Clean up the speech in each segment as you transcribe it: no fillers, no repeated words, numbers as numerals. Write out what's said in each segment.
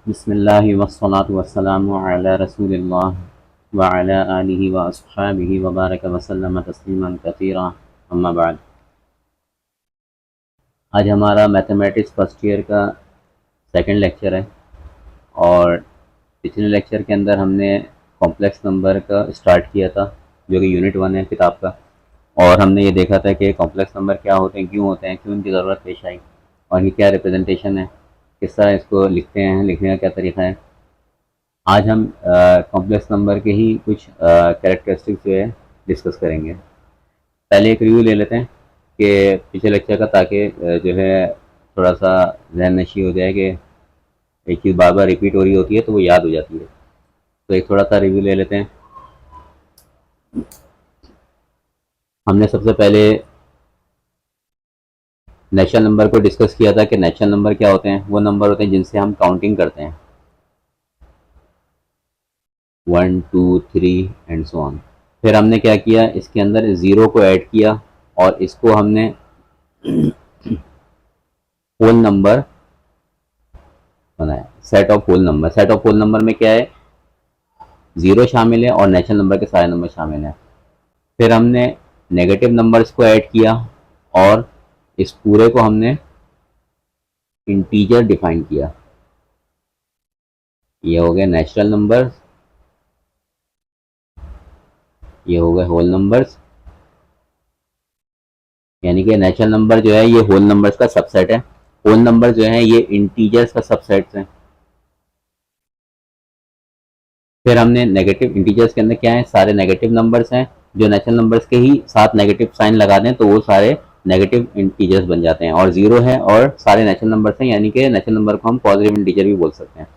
बिस्मिल्लाहि वस्सलातु वस्सलामु अला रसूलिल्लाह व अला आलिहि व अस्हाबिहि व बारक व सल्लम तस्लीमन कसीरा अम्मा बाद। आज हमारा मैथमेटिक्स फर्स्ट ईयर का सेकंड लेक्चर है और पिछले लेक्चर के अंदर हमने कॉम्प्लेक्स नंबर का स्टार्ट किया था जो कि यूनिट 1 है किताब का। और हमने ये देखा था कि कॉम्प्लेक्स नंबर क्या होते हैं, क्यों होते हैं, क्यों इनकी ज़रूरत पेश आई और ये क्या रिप्रेजेंटेशन है, किस तरह इसको लिखते हैं, लिखने का क्या तरीका है। आज हम कॉम्प्लेक्स नंबर के ही कुछ कैरेक्टरिस्टिक्स जो है डिस्कस करेंगे। पहले एक रिव्यू ले लेते हैं कि पिछले लेक्चर का, ताकि जो है थोड़ा सा जहन नशी हो जाए कि एक चीज़ बार बार रिपीट हो रही होती है तो वो याद हो जाती है। तो एक थोड़ा सा रिव्यू ले लेते हैं। हमने सबसे पहले नेचुरल नंबर को डिस्कस किया था कि नेचुरल नंबर क्या होते हैं। वो नंबर होते हैं जिनसे हम काउंटिंग करते हैं, 1 2 3 एंड सो ऑन। फिर हमने क्या किया, इसके अंदर ज़ीरो को ऐड किया और इसको हमने होल नंबर बनाया, set of whole number. Set of whole number में क्या है, ज़ीरो शामिल है और नेचुरल नंबर के सारे नंबर शामिल हैं। फिर हमने नेगेटिव नंबर्स को ऐड किया और इस पूरे को हमने इंटीजर डिफाइन किया। ये हो गए नेचुरल नंबर, ये हो गए होल नंबर्स। यानी कि नेचुरल नंबर जो है ये होल नंबर्स का सबसेट है, होल नंबर जो है ये इंटीजर्स का सबसेट है। फिर हमने नेगेटिव इंटीजर्स के अंदर क्या है, सारे नेगेटिव नंबर्स हैं। जो नेचुरल नंबर्स के ही साथ नेगेटिव साइन लगा दें तो वो सारे नेगेटिव इंटीजर्स बन जाते हैं। और जीरो है और सारे नेचुरल नंबर्स हैं, यानी कि नेचुरल नंबर को हम पॉजिटिव इंटीजर भी बोल सकते हैं।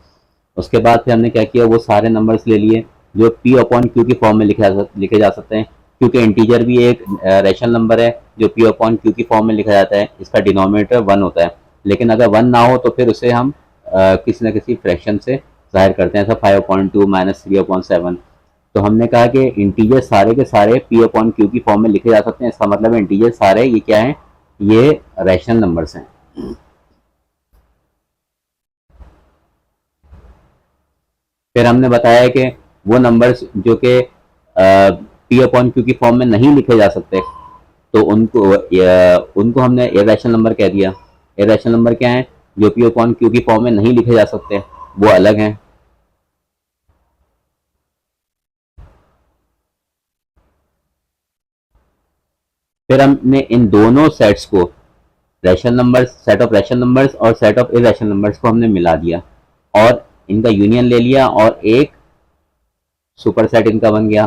उसके बाद फिर हमने क्या किया, वो सारे नंबर्स ले लिए जो पी अपॉन क्यू की फॉर्म में लिखे जा सकते हैं, क्योंकि इंटीजर भी एक रैशनल नंबर है जो पी अपॉन क्यू की फॉर्म में लिखा जाता है। इसका डिनोमिनेटर 1 होता है, लेकिन अगर 1 ना हो तो फिर उसे हम किसी न किसी फ्रैक्शन से जाहिर करते हैं, ऐसा 5/2 -3/7। तो हमने कहा कि इंटीजर सारे के सारे पी अपॉन क्यू की फॉर्म में लिखे जा सकते हैं। इसका मतलब है इंटीजर सारे ये क्या है, ये रैशनल नंबर्स हैं। फिर हमने बताया कि वो नंबर्स जो कि पी अपॉन क्यू की फॉर्म में नहीं लिखे जा सकते तो उनको हमने इरेशनल नंबर कह दिया। इरेशनल नंबर क्या है, जो पी अपॉन क्यू की फॉर्म में नहीं लिखे जा सकते, वो अलग हैं। फिर हमने इन दोनों सेट्स को, rational numbers, set of rational numbers और सेट ऑफ इरेशनल नंबर्स को हमने मिला दिया और इनका यूनियन ले लिया और एक सुपर सेट इनका बन गया।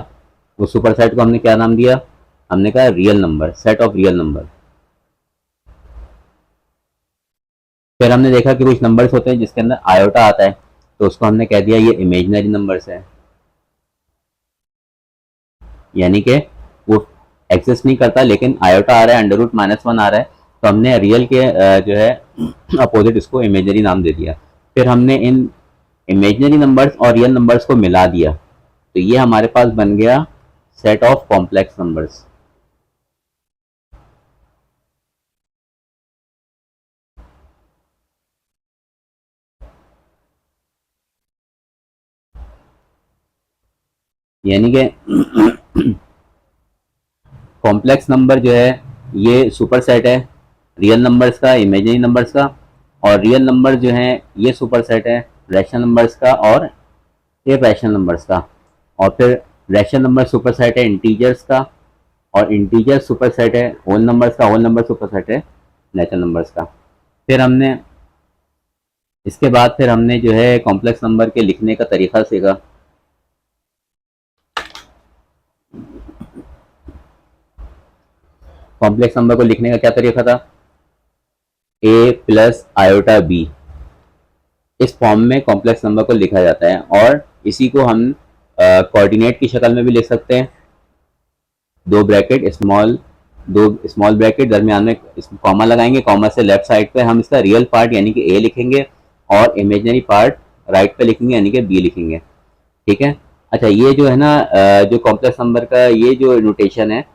वो सुपर सेट को हमने क्या नाम दिया, हमने कहा real number, set of real number. फिर हमने देखा कि कुछ नंबर्स होते हैं जिसके अंदर आयोटा आता है, तो उसको हमने कह दिया ये इमेजिनरी नंबर्स है, यानी कि वो एग्जिस्ट नहीं करता लेकिन आयोटा आ रहा है, √-1 आ रहा है, तो हमने रियल के जो है अपोजिट इसको इमेजिनरी नाम दे दिया। फिर हमने इन इमेजिनरी नंबर्स और रियल नंबर्स को मिला दिया, तो ये हमारे पास बन गया सेट ऑफ कॉम्प्लेक्स नंबर्स। यानी कि कॉम्प्लेक्स नंबर जो है ये सुपर सेट है रियल नंबर्स का, इमेजिनरी नंबर्स का, और रियल नंबर जो है ये सुपर सेट है रैशनल नंबर्स का और इरेशनल नंबर्स का। और फिर रैशनल नंबर सुपर सेट है इंटीजर्स का, और इंटीजर सुपर सेट है होल नंबर्स का, होल नंबर सुपर सेट है नेचुरल नंबर्स का। फिर हमने इसके बाद फिर हमने जो है कॉम्प्लेक्स नंबर के लिखने का तरीका सीखा। कॉम्प्लेक्स नंबर को लिखने का क्या तरीका था, ए प्लस आयोटा बी, इस फॉर्म में कॉम्प्लेक्स नंबर को लिखा जाता है। और इसी को हम कोऑर्डिनेट की शक्ल में भी लिख सकते हैं, दो ब्रैकेट स्मॉल, दो स्मॉल ब्रैकेट, दरमियान में कॉमा लगाएंगे, कॉमा से लेफ्ट साइड पे हम इसका रियल पार्ट यानी कि ए लिखेंगे और इमेजिनरी पार्ट राइट पे लिखेंगे यानी कि बी लिखेंगे। ठीक है। अच्छा, ये जो है ना जो कॉम्प्लेक्स नंबर का ये जो नोटेशन है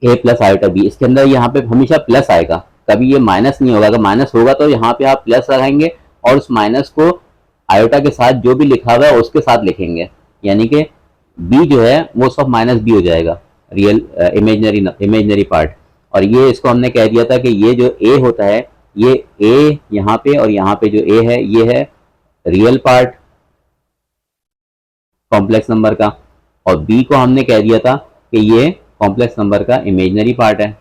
ए प्लस आयोटा बी, इसके अंदर यहाँ पे हमेशा प्लस आएगा, कभी ये माइनस नहीं होगा। अगर माइनस होगा तो यहाँ पे आप प्लस लगाएंगे और उस माइनस को आयोटा के साथ जो भी लिखा हुआ है उसके साथ लिखेंगे, यानी कि बी जो है वो सब माइनस बी हो जाएगा, रियल इमेजनरी पार्ट। और ये इसको हमने कह दिया था कि ये जो ए होता है, ये ए यहाँ पे और यहाँ पे जो ए है ये है रियल पार्ट कॉम्प्लेक्स नंबर का, और बी को हमने कह दिया था कि ये कॉम्प्लेक्स नंबर का इमेजनरी पार्ट है।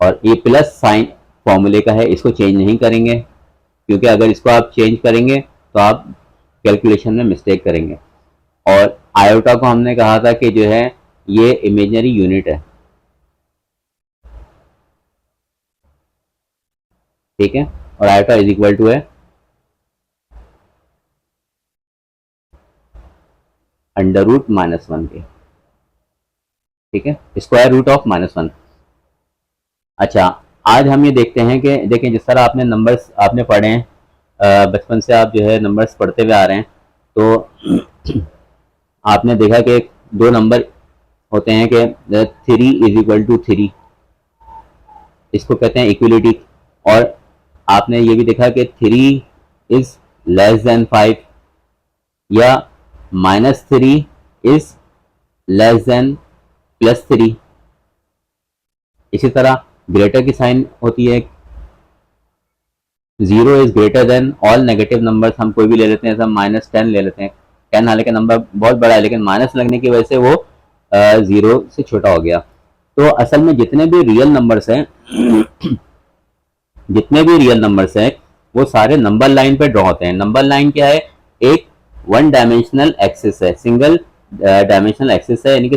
और ये प्लस साइन फॉर्मूले का है, इसको चेंज नहीं करेंगे, क्योंकि अगर इसको आप चेंज करेंगे तो आप कैलकुलेशन में मिस्टेक करेंगे। और आयोटा को हमने कहा था कि जो है ये इमेजनरी यूनिट है, ठीक है, और आयोटा इज इक्वल टू है अंडर रूट -1 के, ठीक है, स्क्वायर रूट ऑफ -1। अच्छा, आज हम ये देखते हैं कि देखें जिस तरह आपने नंबर्स आपने पढ़े हैं, बचपन से आप जो है नंबर्स पढ़ते हुए आ रहे हैं, तो आपने देखा कि दो नंबर होते हैं कि 3 इज इक्वल टू 3, इसको कहते हैं इक्वलिटी। और आपने ये भी देखा कि 3 इज लेस देन 5 या -3 इज लेस देन +3। इसी तरह ग्रेटर की साइन होती है, 0 is greater then all negative numbers, हम कोई भी ले लेते हैं, सब -10 ले लेते हैं, 10 हालांकि नंबर बहुत बड़ा है लेकिन माइनस लगने की वजह से वो 0 से छोटा हो गया। तो असल में जितने भी रियल नंबर्स हैं जितने भी रियल नंबर्स हैं वो सारे नंबर लाइन पे ड्रॉ होते हैं। नंबर लाइन क्या है? एक वन डायमेंशनल एक्सिस है, सिंगल डायमेंशनल एक्सिस है, यानी कि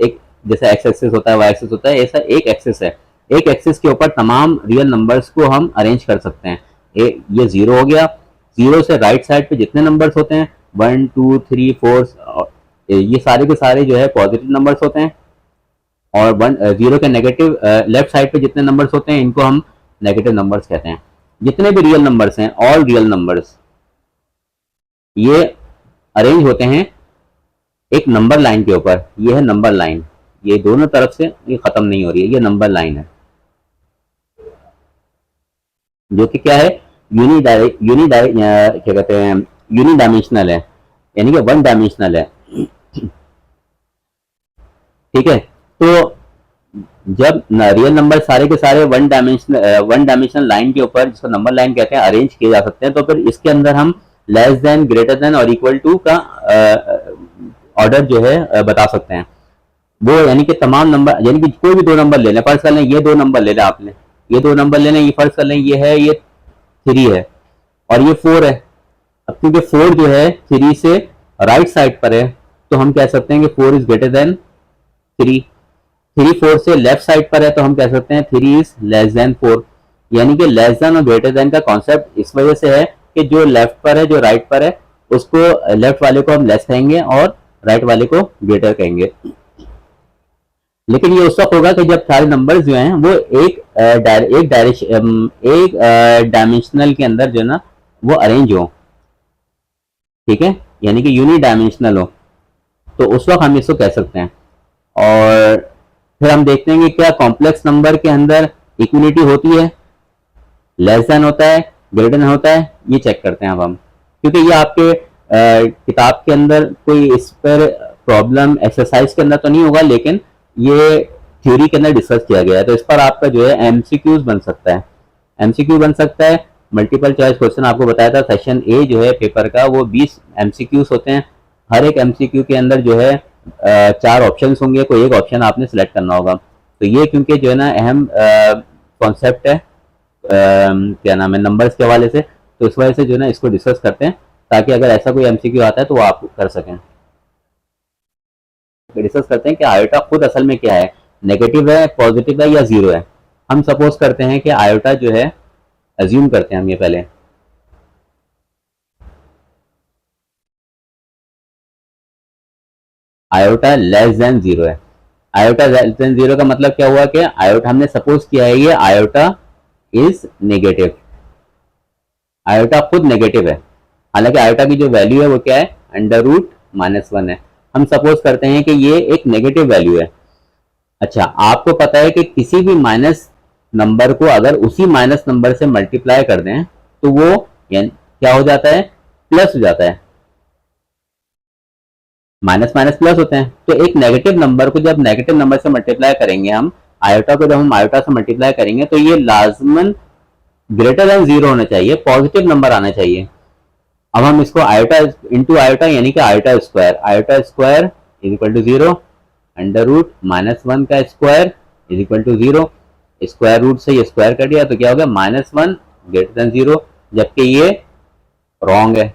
एक जैसे एक्स एक्सिस होता है, वाई एक्सिस होता है, ऐसा एक एक्सिस है। एक एक्सिस के ऊपर तमाम रियल नंबर्स को हम अरेंज कर सकते हैं। ये 0 हो गया, 0 से राइट साइड पे जितने नंबर्स होते हैं 1 2 3 4 ये सारे के सारे जो है पॉजिटिव नंबर्स होते हैं, और 0 के नेगेटिव लेफ्ट साइड पे जितने नंबर्स होते हैं इनको हम नेगेटिव नंबर्स कहते हैं। जितने भी रियल नंबर्स हैं, ऑल रियल नंबर्स, ये अरेंज होते हैं एक नंबर लाइन के ऊपर। ये है नंबर लाइन, ये दोनों तरफ से ये खत्म नहीं हो रही है, ये नंबर लाइन है जो कि क्या है, क्या कहते हैं, यूनिडायमेंशनल है, यानी कि वन डायमेंशनल है, ठीक है। तो जब रियल नंबर सारे के सारे वन डायमेंशनल लाइन के ऊपर, जिसको नंबर लाइन कहते हैं, अरेंज किए जा सकते हैं, तो फिर इसके अंदर हम लेस देन, ग्रेटर देन और इक्वल टू का ऑर्डर जो है बता सकते हैं। वो यानी कि तमाम नंबर, यानी कि कोई भी दो नंबर ले लें, फर्ज कर लें ये दो नंबर ले लें, आपने ये दो नंबर ले लें, ये फर्ज कर लें ये है, ये 3 है और ये 4 है। अब क्योंकि 4 जो है 3 से राइट साइड पर है, तो हम कह सकते हैं कि 4 इज ग्रेटर देन 3। 3 4 से लेफ्ट साइड पर है, तो हम कह सकते हैं 3 इज लेस देन 4। यानी कि लेस देन और ग्रेटर देन का कॉन्सेप्ट इस वजह से है कि जो लेफ्ट पर है, जो राइट पर है, उसको लेफ्ट वाले को हम लेस कहेंगे और राइट वाले को ग्रेटर कहेंगे। लेकिन ये उस वक्त होगा कि जब सारे नंबर्स जो हैं वो एक डायमेंशनल के अंदर जो है ना वो अरेंज हो, ठीक है, यानी कि यूनि डायमेंशनल हो, तो उस वक्त हम इसको कह सकते हैं। और फिर हम देखते हैं कि क्या कॉम्प्लेक्स नंबर के अंदर इक्वलिटी होती है, लेस देन होता है, ग्रेटर देन होता है, ये चेक करते हैं अब हम, क्योंकि ये आपके किताब के अंदर कोई इस पर प्रॉब्लम एक्सरसाइज के अंदर तो नहीं होगा, लेकिन ये थ्योरी के अंदर डिस्कस किया गया है, तो इस पर आपका जो है एमसीक्यूज बन सकता है, एमसीक्यू बन सकता है। मल्टीपल चॉइस क्वेश्चन आपको बताया था, सेशन ए जो है पेपर का वो 20 एमसीक्यूज होते हैं। हर एक एमसीक्यू के अंदर जो है 4 ऑप्शंस होंगे, कोई एक ऑप्शन आपने सेलेक्ट करना होगा। तो ये क्योंकि जो है ना अहम कॉन्सेप्ट है, क्या नाम है, नंबर्स के हवाले से, तो इस वजह से जो है ना इसको डिस्कस करते हैं, ताकि अगर ऐसा कोई एमसीक्यू आता है तो वो आप कर सकें। डिस्कस करते हैं कि आयोटा खुद असल में क्या है, नेगेटिव है, पॉजिटिव है या 0 है। हम सपोज करते हैं कि आयोटा जो है, अज्यूम करते हैं हम ये पहले, आयोटा लेस देन 0 है। आयोटा लेस देन 0 का मतलब क्या हुआ कि आयोटा हमने सपोज किया है ये आयोटा इज नेगेटिव, आयोटा खुद नेगेटिव है, हालांकि आयोटा की जो वैल्यू है वो क्या है, √-1 है। हम सपोज करते हैं कि ये एक नेगेटिव वैल्यू है। अच्छा, आपको पता है कि किसी भी माइनस नंबर को अगर उसी माइनस नंबर से मल्टीप्लाई कर दें तो वो यानी क्या हो जाता है, प्लस हो जाता है। माइनस माइनस प्लस होते हैं। तो एक नेगेटिव नंबर को जब नेगेटिव नंबर से मल्टीप्लाई करेंगे हम, आयोटा को जब हम आयोटा से मल्टीप्लाई करेंगे तो ये लाजमन ग्रेटर देन जीरो होना चाहिए, पॉजिटिव नंबर आना चाहिए। अब हम इसको आयोटा इंटू आयोटा यानी कि iota square is equal to zero, under root -1 का square is equal to zero, square root से ये स्क्वायर कर दिया तो क्या हो गया -1 ग्रेटर देन जीरो, जबकि ये रॉन्ग है।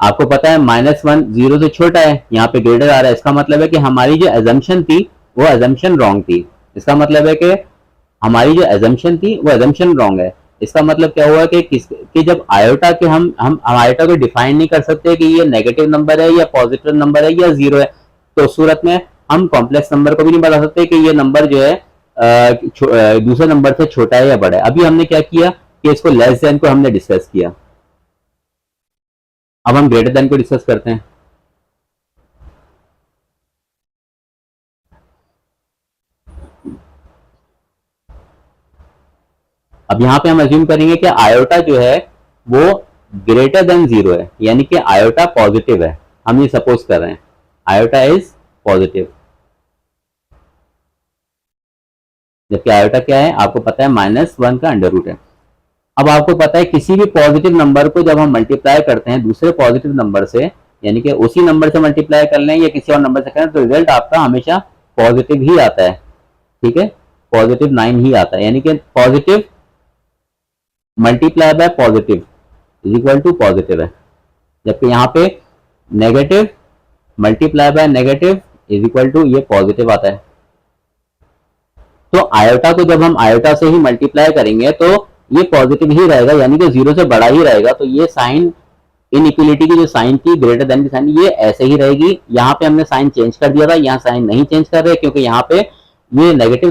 आपको पता है -1 जीरो से छोटा है, यहाँ पे ग्रेटर आ रहा है, इसका मतलब है कि हमारी जो एजम्पशन थी वो एजम्पशन रॉन्ग थी। इसका मतलब है कि हमारी जो एजम्पशन थी वो एजम्पशन रॉन्ग है। इसका मतलब क्या हुआ कि जब आयोटा के हम आयोटा को डिफाइन नहीं कर सकते कि ये नेगेटिव नंबर है या पॉजिटिव नंबर है या जीरो है, तो उस सूरत में हम कॉम्प्लेक्स नंबर को भी नहीं बता सकते कि ये नंबर जो है दूसरे नंबर से छोटा है या बड़ा है। अभी हमने क्या किया कि इसको लेस देन को हमने डिस्कस किया, अब हम ग्रेटर देन को डिस्कस करते हैं। अब यहां पे हम अज्यूम करेंगे कि आयोटा जो है वो ग्रेटर देन जीरो है, यानी कि आयोटा पॉजिटिव है। हम ये सपोज कर रहे हैं आयोटा इज पॉजिटिव, जबकि आयोटा क्या है आपको पता है -1 का अंडर रूट है। अब आपको पता है किसी भी पॉजिटिव नंबर को जब हम मल्टीप्लाई करते हैं दूसरे पॉजिटिव नंबर से, यानी कि उसी नंबर से मल्टीप्लाई कर लें या किसी और नंबर से करें, तो रिजल्ट आपका हमेशा पॉजिटिव ही आता है। ठीक है, पॉजिटिव 9 ही आता है, यानी कि positive multiply by positive is equal to positive है, जबकि यहाँ पे negative multiply by negative is equal to ये पॉजिटिव आता है। तो आयोटा को जब हम आयोटा से ही मल्टीप्लाई करेंगे तो ये पॉजिटिव ही रहेगा, यानी कि जीरो से बड़ा ही रहेगा। तो ये साइन इनइक्वलिटी की जो साइन थी ग्रेटर देन की साइन, ये ऐसे ही रहेगी। यहाँ पे हमने साइन चेंज कर दिया था, यहाँ साइन नहीं चेंज कर रहे क्योंकि यहाँ पे ये नेगेटिव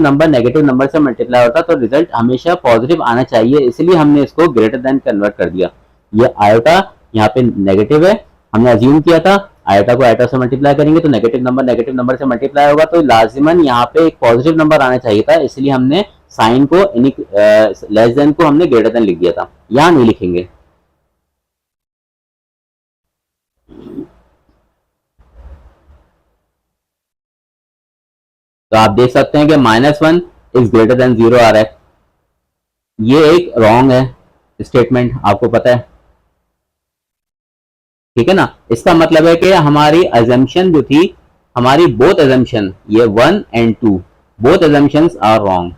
नंबर से मल्टीप्लाई होता तो रिजल्ट हमेशा पॉजिटिव आना चाहिए, इसलिए हमने इसको ग्रेटर देन कन्वर्ट कर दिया। ये आयोटा यहाँ पे नेगेटिव है, हमने अज्यूम किया था आयोटा को आयोटा से मल्टीप्लाई करेंगे तो नेगेटिव नंबर से मल्टीप्लाई होगा, तो लाजिमन यहाँ पे एक पॉजिटिव नंबर आना चाहिए था, इसलिए हमने साइन को लेस देन को हमने ग्रेटर देन लिख दिया था। यहां नहीं लिखेंगे। तो आप देख सकते हैं कि -1 इज ग्रेटर देन जीरो आ रहा है, ये एक रॉन्ग है स्टेटमेंट, आपको पता है। ठीक है ना, इसका मतलब है कि हमारी अजम्पशन जो थी, हमारी बोथ अजम्पशन ये 1 and 2 both assumptions are wrong.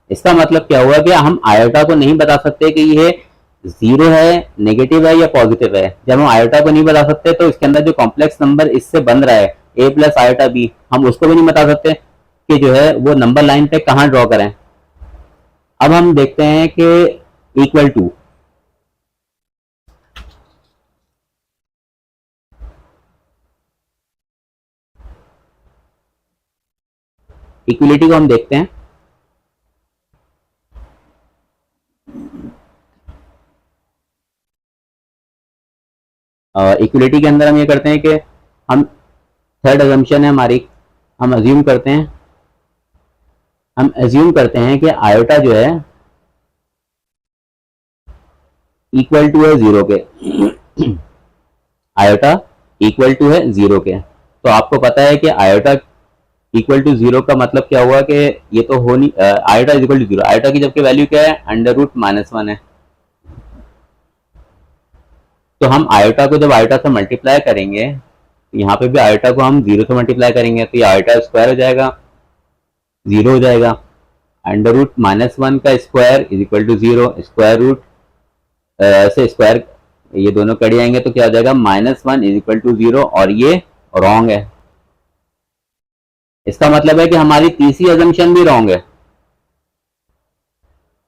इसका मतलब क्या हुआ कि हम आयोटा को नहीं बता सकते कि ये जीरो है, नेगेटिव है या पॉजिटिव है। जब हम आयोटा को नहीं बता सकते तो इसके अंदर जो कॉम्प्लेक्स नंबर इससे बन रहा है a प्लस आयोटा b, हम उसको भी नहीं बता सकते कि जो है वो नंबर लाइन पे कहां ड्रॉ करें। अब हम देखते हैं कि इक्वल टू, इक्वलिटी को हम देखते हैं। इक्वलिटी के अंदर हम ये करते हैं कि हम थर्ड अजम्पशन है हमारी, हम अज्यूम करते हैं कि आयोटा जो है इक्वल टू है जीरो के आयोटा इक्वल टू है जीरो के। तो आपको पता है कि आयोटा इक्वल टू जीरो का मतलब क्या हुआ कि ये तो हो नहीं, iota is equal to zero, iota की जबकि वैल्यू क्या है अंडर रूट -1 है। तो हम आयोटा को जब आयोटा से मल्टीप्लाई करेंगे, यहाँ पे भी आयोटा को हम जीरो से मल्टीप्लाई करेंगे तो ये आयोटा स्क्वायर हो जाएगा, जीरो हो जाएगा। अंडर रूट -1 का square is equal to zero, square root से स्क्वायर ये दोनों कट जाएंगे तो क्या हो जाएगा -1 इज इक्वल टू जीरो, और ये रॉन्ग है। इसका मतलब है कि हमारी तीसरी अजम्पशन भी रॉन्ग है,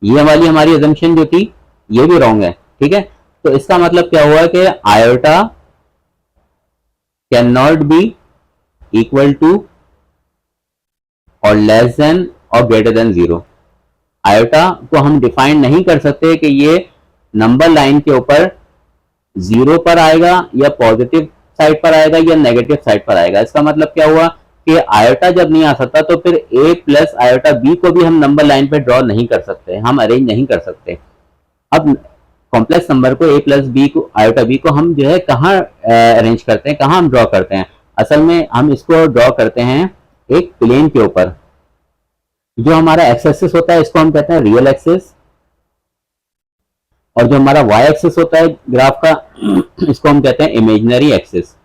ये वाली हमारी अजम्पशन जो थी ये भी रॉन्ग है। ठीक है, तो इसका मतलब क्या हुआ कि iota can not be equal to और लेस देन और ग्रेटर देन जीरो। आयोटा को हम डिफाइन नहीं कर सकते कि ये नंबर लाइन के ऊपर जीरो पर आएगा या पॉजिटिव साइड पर आएगा या नेगेटिव साइड पर आएगा। इसका मतलब क्या हुआ कि आयोटा जब नहीं आ सकता तो फिर ए प्लस आयोटा बी को भी हम नंबर लाइन पे ड्रॉ नहीं कर सकते, हम अरेंज नहीं कर सकते। अब कॉम्प्लेक्स नंबर को ए प्लस बी को आयोटा बी को हम जो है कहाँ अरेंज करते हैं, कहाँ हम ड्रॉ करते हैं? असल में हम इसको ड्रॉ करते हैं एक प्लेन के ऊपर। जो हमारा एक्स एक्सिस होता है इसको हम कहते हैं रियल एक्सिस, और जो हमारा वाई एक्सिस होता है ग्राफ का इसको हम कहते हैं इमेजिनरी एक्सिस।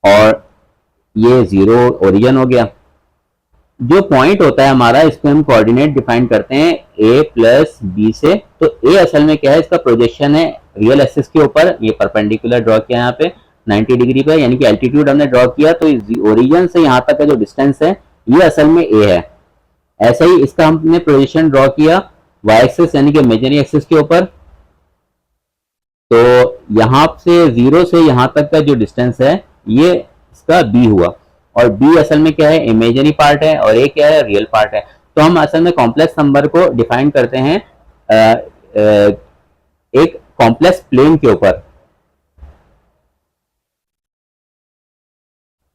और ये जीरो ओरिजिन हो गया। जो पॉइंट होता है हमारा इसको हम कोऑर्डिनेट डिफाइन करते हैं ए प्लस बी से। तो ए असल में क्या है, इसका प्रोजेक्शन है रियल एक्सिस के ऊपर, ये परपेंडिकुलर ड्रॉ किया यहाँ पे 90 डिग्री पे, यानी कि एल्टीट्यूड हमने ड्रॉ किया। तो ओरिजिन से यहाँ तक का जो डिस्टेंस है ये असल में ए है। ऐसा ही इसका हमने प्रोजेक्शन ड्रॉ किया वाई एक्सिस यानी कि इमेजिनरी एक्सिस के ऊपर। तो यहाँ से जीरो से यहाँ तक का जो डिस्टेंस है ये इसका बी हुआ, और बी असल में क्या है, इमेजिनरी पार्ट है, और ए क्या है, रियल पार्ट है। तो हम असल में कॉम्प्लेक्स नंबर को डिफाइन करते हैं एक कॉम्प्लेक्स प्लेन के ऊपर।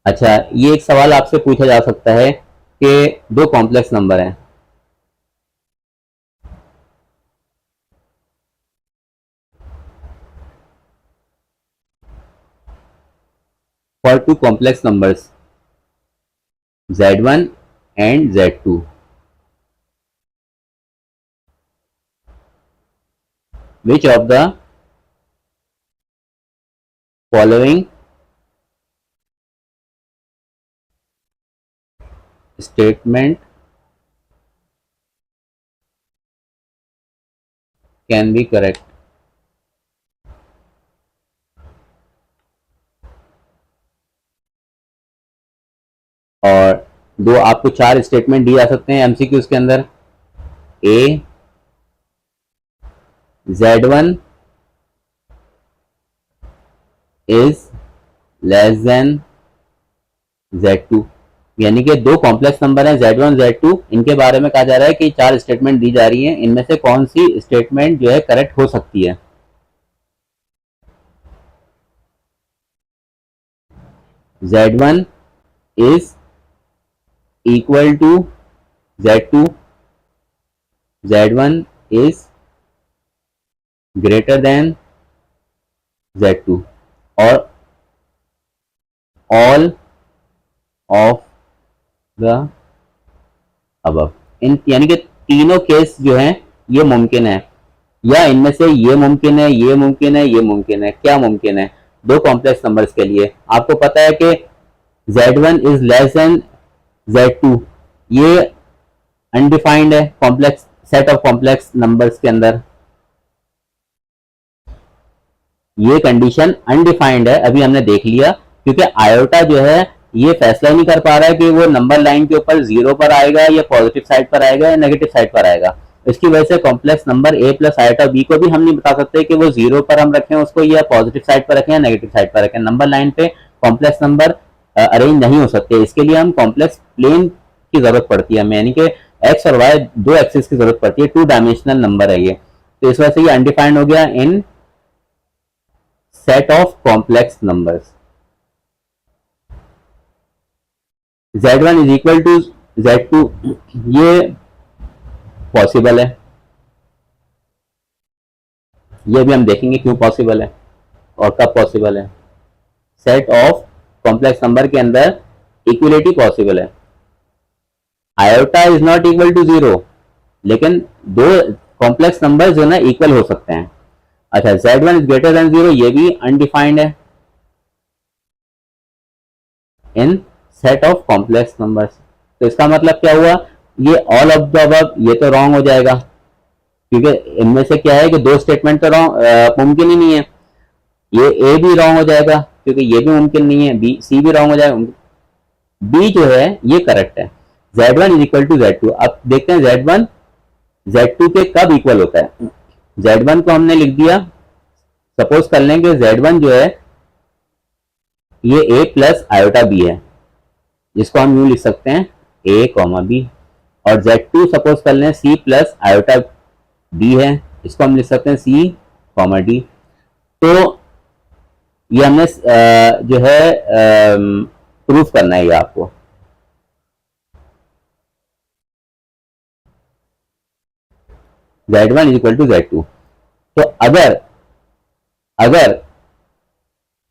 अच्छा, ये एक सवाल आपसे पूछा जा सकता है कि दो कॉम्प्लेक्स नंबर हैं, for two complex numbers z1 and z2, which of the following statement can be correct? और दो आपको चार स्टेटमेंट दिए जा सकते हैं एमसीक्यूज के अंदर। ए z1 is less than z2, यानी कि दो कॉम्प्लेक्स नंबर हैं z1 z2, इनके बारे में कहा जा रहा है कि चार स्टेटमेंट दी जा रही हैं, इनमें से कौन सी स्टेटमेंट जो है करेक्ट हो सकती है। z1 is equal to z2, z1 is greater than z2, और ऑल ऑफ द अबव। इन यानी कि तीनों केस जो हैं ये मुमकिन है, या इनमें से ये मुमकिन है, ये मुमकिन है, ये मुमकिन है। क्या मुमकिन है? दो कॉम्प्लेक्स नंबर्स के लिए आपको पता है कि z1 is less than z2, ये अनडिफाइंड है complex set of complex numbers के अंदर। ये कंडीशन अनडिफाइंड है, अभी हमने देख लिया, क्योंकि आयोटा जो है ये फैसला नहीं कर पा रहा है कि वो नंबर लाइन के ऊपर जीरो पर आएगा या पॉजिटिव साइड पर आएगा या नेगेटिव साइड पर आएगा। इसकी वजह से complex number A plus iota B को भी हम नहीं बता सकते कि वो जीरो पर हम रखें उसको, या पॉजिटिव साइड पर रखें या नेगेटिव साइड पर रखें। नंबर लाइन पे कॉम्प्लेक्स नंबर अरेंज नहीं हो सकते, इसके लिए हम कॉम्प्लेक्स प्लेन की जरूरत पड़ती है हमें, यानी कि एक्स और वाई दो एक्सिस की जरूरत पड़ती है, टू डायमेंशनल नंबर है ये। तो इस वजह से ये अनडिफाइंड हो गया in set of complex numbers. z1 is equal to z2, ये पॉसिबल है, ये भी हम देखेंगे क्यों पॉसिबल है और कब पॉसिबल है। सेट ऑफ कॉम्प्लेक्स नंबर के अंदर इक्वलिटी पॉसिबल है। Iota is not equal to zero, लेकिन दो कॉम्प्लेक्स नंबर जो ना इक्वल हो सकते हैं। अच्छा, z1 is greater than zero, ये भी अनडिफाइंड है इन सेट ऑफ कॉम्प्लेक्स नंबर्स। तो इसका मतलब क्या हुआ, ये ऑल ऑफ द अबव ये तो रॉन्ग हो जाएगा, क्योंकि इनमें से क्या है कि दो स्टेटमेंट तो रॉन्ग मुमकिन ही नहीं है। ये ए भी रॉन्ग हो जाएगा क्योंकि ये भी मुमकिन नहीं है, बी सी भी रॉन्ग हो जाएगा, बी जो है ये करेक्ट है। z1 is equal to z2। अब देखते हैं z1 z2 के कब इक्वल होता है। z1 को हमने लिख दिया, सपोज कर लें कि z1 जो है ये a प्लस आयोटा b है, जिसको हम यूं लिख सकते हैं a कॉमा b, और z2 सपोज कर लें c प्लस आयोटा डी है, इसको हम लिख सकते हैं सी कॉमा डी। तो ये हमने जो है प्रूफ करना है ये आपको। Z1 is equal to Z2। तो अगर अगर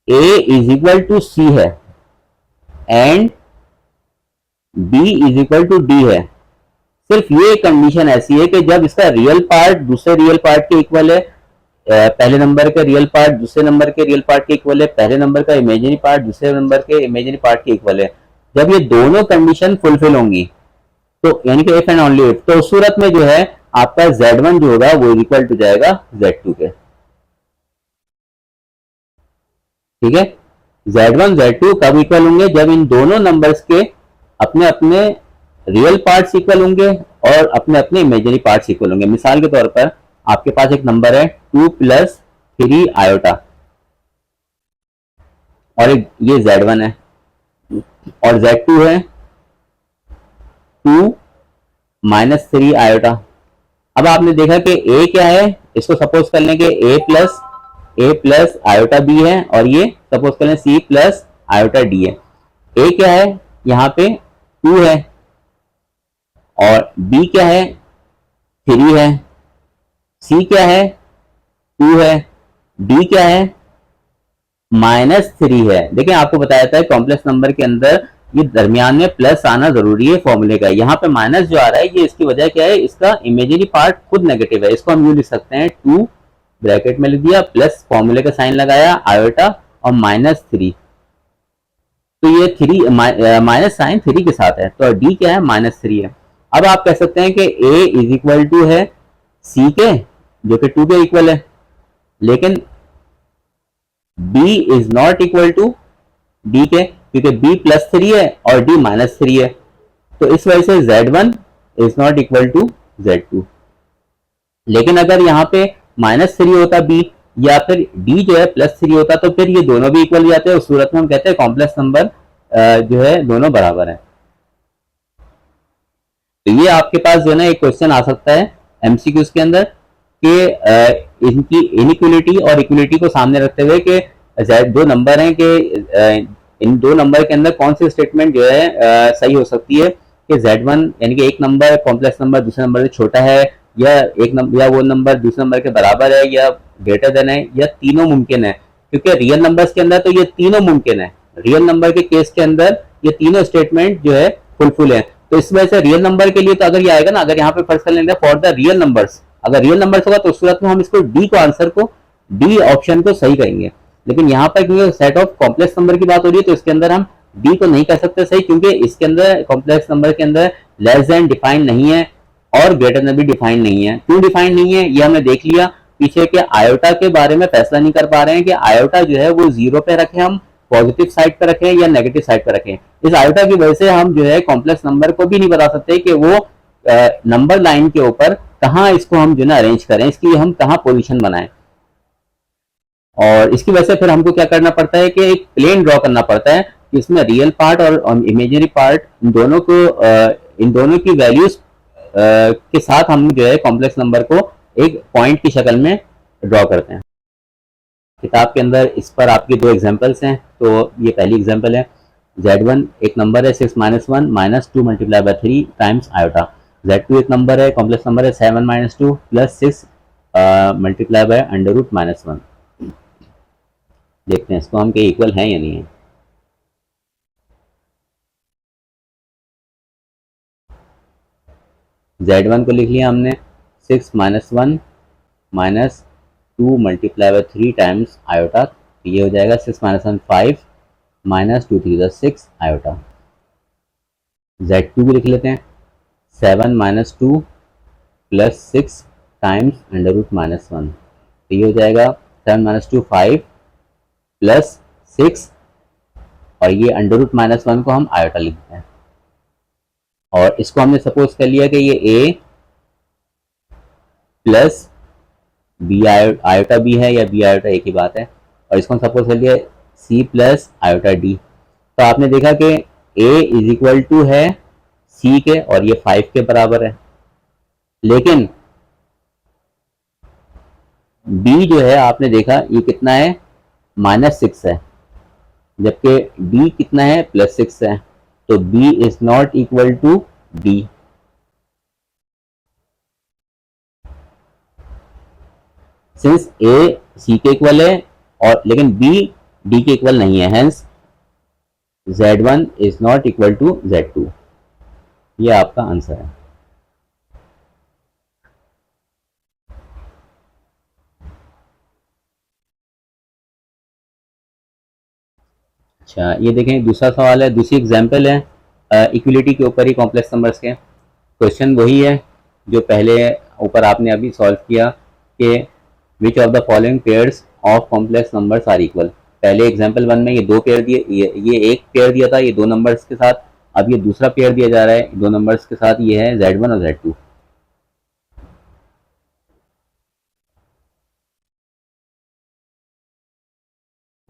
A is equal to C है and B is equal to D है, सिर्फ ये कंडीशन ऐसी है कि जब इसका रियल पार्ट दूसरे रियल पार्ट के इक्वल है, पहले नंबर के रियल पार्ट दूसरे नंबर के रियल पार्ट के इक्वल है, पहले नंबर का इमेजिनरी पार्ट दूसरे नंबर के इमेजिनरी पार्ट के इक्वल है, जब ये दोनों कंडीशन फुलफिल होंगी तो यानी कि इफ एंड ओनली इफ, तो उस सूरत में जो है आपका Z1 जो होगा वो इक्वल टू जाएगा Z2 के। ठीक है, Z1 Z2 कब इक्वल होंगे? जब इन दोनों नंबर्स के अपने अपने रियल पार्ट्स इक्वल होंगे और अपने अपने इमेजिनरी पार्ट्स इक्वल होंगे। मिसाल के तौर पर आपके पास एक नंबर है 2 प्लस 3 आयोटा और ये Z1 है और Z2 है 2 माइनस 3 आयोटा। अब आपने देखा कि A क्या है, इसको सपोज कर लें कि A प्लस आयोटा B है और ये सपोज कर लें C प्लस आयोटा D है। A क्या है, यहाँ पे 2 है और B क्या है 3 है, C क्या है 2 है, D क्या है -3 है। देखिए आपको बताया था कॉम्प्लेक्स नंबर के अंदर ये दरमियान में प्लस आना जरूरी है फॉर्मूले का। यहाँ पे माइनस जो आ रहा है ये इसकी वजह क्या है, इसका इमेजिनरी पार्ट खुद नेगेटिव है। इसको हम यूं लिख सकते हैं 2 ब्रैकेट में लिख दिया प्लस फॉर्मूले का साइन लगाया आयोटा और -3, तो ये 3 माइनस साइन 3 के साथ है तो डी क्या है -3 है। अब आप कह सकते हैं कि A इज इक्वल टू है C के जो कि 2 के इक्वल है, लेकिन B is not equal to D के, क्योंकि B +3 है और D -3 है, तो इस वजह से Z1 is not equal to Z2। लेकिन अगर यहाँ पे -3 होता B या फिर D जो है +3 होता तो फिर ये दोनों भी इक्वल हो जाते हैं। उस सूरत में हम कहते हैं कॉम्प्लेक्स नंबर जो है दोनों बराबर है। तो ये आपके पास जो है ना एक क्वेश्चन आ सकता है MCQs के अंदर कि इनकी इनइक्वलिटी और इक्वलिटी को सामने रखते हुए कि दो नंबर हैं कि इन दो नंबर के अंदर कौन सी स्टेटमेंट जो है सही हो सकती है कि Z1 यानी कि एक नंबर कॉम्प्लेक्स नंबर दूसरे नंबर से छोटा है या एक नंबर या वो नंबर दूसरे नंबर के बराबर है या ग्रेटर देन है या तीनों मुमकिन है, क्योंकि रियल नंबर्स के अंदर तो ये तीनों मुमकिन है। रियल नंबर के केस के अंदर ये तीनों स्टेटमेंट जो है फुलफिल है। तो इस वजह से रियल नंबर के लिए तो अगर ये आएगा ना, अगर यहाँ पे फर्स्ट कर लेंगे फॉर द रियल नंबर्स, अगर रियल नंबर्स होगा तो उस सूरत में हम इसको डी को आंसर को डी ऑप्शन को सही करेंगे। लेकिन यहाँ पर क्योंकि सेट ऑफ कॉम्प्लेक्स नंबर की बात हो रही है तो इसके अंदर हम डी को नहीं कह सकते सही, क्योंकि इसके अंदर कॉम्प्लेक्स नंबर के अंदर लेस देन डिफाइन नहीं है और ग्रेटर देन भी डिफाइन नहीं है। क्यों डिफाइन नहीं है ये हमने देख लिया पीछे के आयोटा के बारे में फैसला नहीं कर पा रहे हैं कि आयोटा जो है वो 0 पे रखें, हम पॉजिटिव साइड पे रखें या नेगेटिव साइड पे रखें। इस आयोटा की वजह से हम जो है कॉम्प्लेक्स नंबर को भी नहीं बता सकते कि वो नंबर लाइन के ऊपर कहाँ इसको हम जो है अरेंज करें, इसकी हम कहाँ पोजीशन बनाएं। और इसकी वजह से फिर हमको क्या करना पड़ता है कि एक प्लेन ड्रॉ करना पड़ता है कि इसमें रियल पार्ट और इमेजिनरी पार्ट इन दोनों की वैल्यूज के साथ हम जो है कॉम्प्लेक्स नंबर को एक पॉइंट की शक्ल में ड्रॉ करते हैं। किताब के अंदर इस पर आपकी दो एग्जांपल्स हैं। तो ये पहली एग्जांपल है Z1 एक नंबर है 6 - 1 -2 × 3 टाइम्स आयोटा। Z2 एक नंबर है कॉम्प्लेक्स नंबर है 7 - 2 + 6 × √-1। देखते हैं इसको हम के इक्वल है या नहीं है। Z1 को लिख लिया हमने 6 - 1 -2 × 3 टाइम्स आयोटा, ये हो जाएगा 6 - 1 5 -2 3 6 आयोटा। Z2 भी लिख लेते हैं 7 - 2 + 6 टाइम्स √-1, तो ये हो जाएगा 7 - 2 5 + 6 और ये √-1 को हम आयोटा लिखते हैं। और इसको हमने सपोज कर लिया कि ये A plus B iota B है या बी आयोटा एक ही बात है, और इसको हम सपोज कर लिया C प्लस आयोटा डी। तो आपने देखा कि A इज इक्वल टू है C के और ये 5 के बराबर है, लेकिन बी जो है आपने देखा ये कितना है, -6 है, जबकि डी कितना है, +6 है। तो B is not equal to D. Since A C के इक्वल है और लेकिन बी डी के इक्वल नहीं है, hence Z1 is not equal to Z2। ये आपका आंसर है। अच्छा ये देखें, दूसरा सवाल है, दूसरी एग्जांपल है इक्विलिटी के ऊपर ही कॉम्प्लेक्स नंबर्स के। क्वेश्चन वही है जो पहले ऊपर आपने अभी सॉल्व किया कि which of the following pairs of complex numbers are equal. पहले एग्जांपल 1 में ये दो पेयर दिए, ये एक पेयर दिया था ये दो नंबर्स के साथ, अब ये दूसरा पेयर दिया जा रहा है दो नंबर्स के साथ, ये है Z1 और Z2।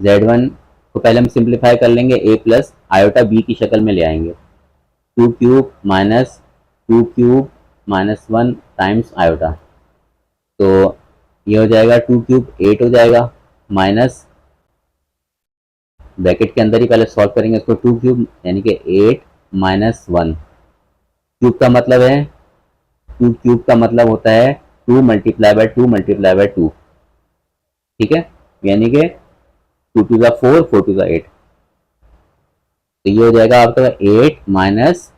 Z1 को पहले हम सिंप्लीफाई कर लेंगे, a प्लस आयोटा b की शक्ल में ले आएंगे, 2 cube minus 2 cube minus 1 times iota. तो ये हो जाएगा 2 क्यूब 8 हो जाएगा, माइनस ब्रैकेट के अंदर ही पहले सॉल्व करेंगे इसको, 2 क्यूब यानी कि 8 माइनस 1। क्यूब का मतलब है 2 क्यूब का मतलब होता है 2 मल्टीप्लाई बाय 2 मल्टीप्लाई बाय 2, ठीक है, यानी कि 2 टू ज़ा 4 4 टू ज़ा 8। तो ये हो जाएगा आपका 8 माइनस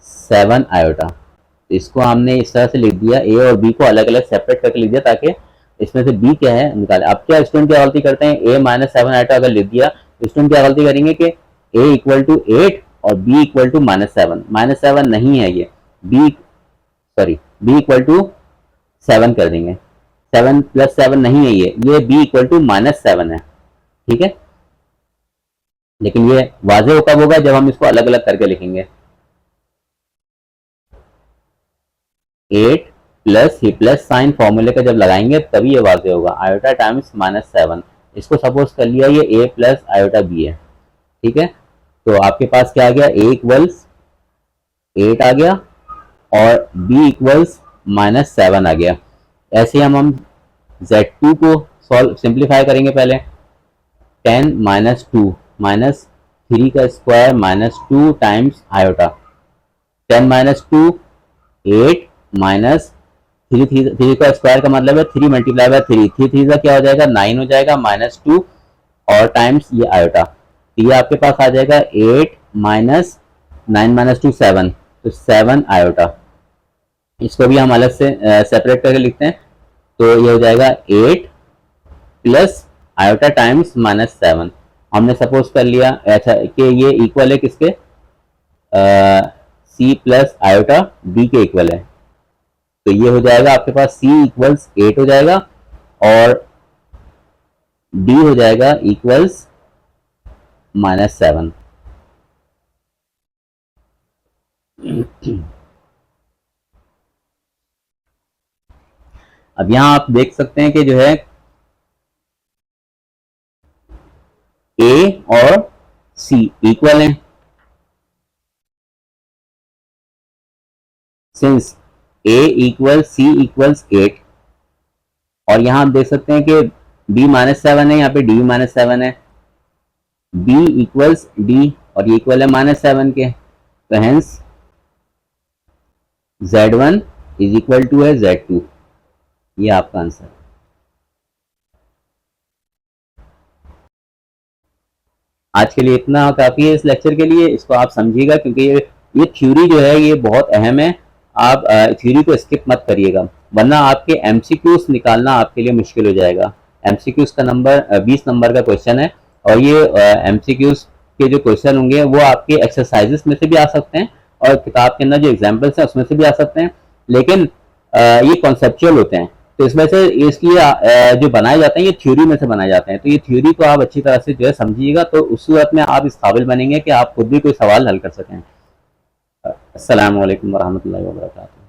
7 आयोटा। तो इसको हमने इस तरह से लिख दिया, ए और बी को अलग अलग सेपरेट करके लिख दिया ताकि इसमें से बी क्या है निकाले। अब क्या स्टूडेंट क्या गलती करते हैं, ए -7 आयोटा अगर लिख दिया तो स्टूडेंट क्या गलती करेंगे कि ए इक्वल टू 8 और बी इक्वल टू -7। -7 नहीं है ये, B sorry B equal to 7 कर देंगे, 7 + 7 नहीं है ये बी इक्वल टू -7 है, ठीक है। लेकिन ये वाज़ेह कब होगा, जब हम इसको अलग अलग करके लिखेंगे। 8 प्लस ही प्लस साइन फॉर्मूले का जब लगाएंगे तभी ये वाज़ेह होगा, आयोटा टाइम्स -7। इसको सपोज कर लिया ये a प्लस आयोटा b है, ठीक है। तो आपके पास क्या आ गया, a इक्वल्स 8 आ गया और b इक्वल्स -7 आ गया। ऐसे ही हम Z2 को सॉल्व सिंप्लीफाई करेंगे पहले, 10 माइनस 2 माइनस 3 का square -2 times iota, 10 minus 2 8 minus 3 का स्क्वायर का मतलब है 3 मल्टीप्लाई बाय 3, 3 का क्या हो जाएगा 9 हो जाएगा, -2 और टाइम्स ये आयोटा। तो ये आपके पास आ जाएगा 8 माइनस 9 माइनस 2 7, तो 7 आयोटा। इसको भी हम अलग से सेपरेट करके लिखते हैं, तो ये हो जाएगा 8 प्लस आयोटा टाइम्स -7। हमने सपोज कर लिया ऐसा कि ये इक्वल है किसके, सी प्लस आयोटा बी के इक्वल है। तो ये हो जाएगा आपके पास c इक्वल्स 8 हो जाएगा और d हो जाएगा इक्वल्स -7। अब यहां आप देख सकते हैं कि जो है a और c इक्वल हैं, since a equal c equals 8 और यहां आप देख सकते हैं कि b -7 है, यहाँ पे d -7 है, b इक्वल्स d और ये इक्वल है -7 के, तो hence Z1 is equal to है Z2। ये आपका आंसर। आज के लिए इतना काफी है इस लेक्चर के लिए, इसको आप समझिएगा क्योंकि ये थ्योरी जो है ये बहुत अहम है। आप थ्योरी को स्किप मत करिएगा वरना आपके एमसीक्यूज निकालना आपके लिए मुश्किल हो जाएगा। एमसीक्यूज का नंबर 20 नंबर का क्वेश्चन है और ये एमसीक्यूज के जो क्वेश्चन होंगे वो आपके एक्सरसाइजेस में से भी आ सकते हैं और किताब के अंदर जो एग्जाम्पल्स हैं उसमें से भी आ सकते हैं, लेकिन ये कॉन्सेप्चुअल होते हैं। तो इसमें से इसलिए जो बनाए जाते हैं ये थ्योरी में से बनाए जाते हैं, तो ये थ्योरी को आप अच्छी तरह से जो है समझिएगा, तो उस सूरत में आप इस काबिल बनेंगे कि आप खुद भी कोई सवाल हल कर सकें। अस्सलाम वालेकुम वरहमतुल्लाहि वबरकातुहू।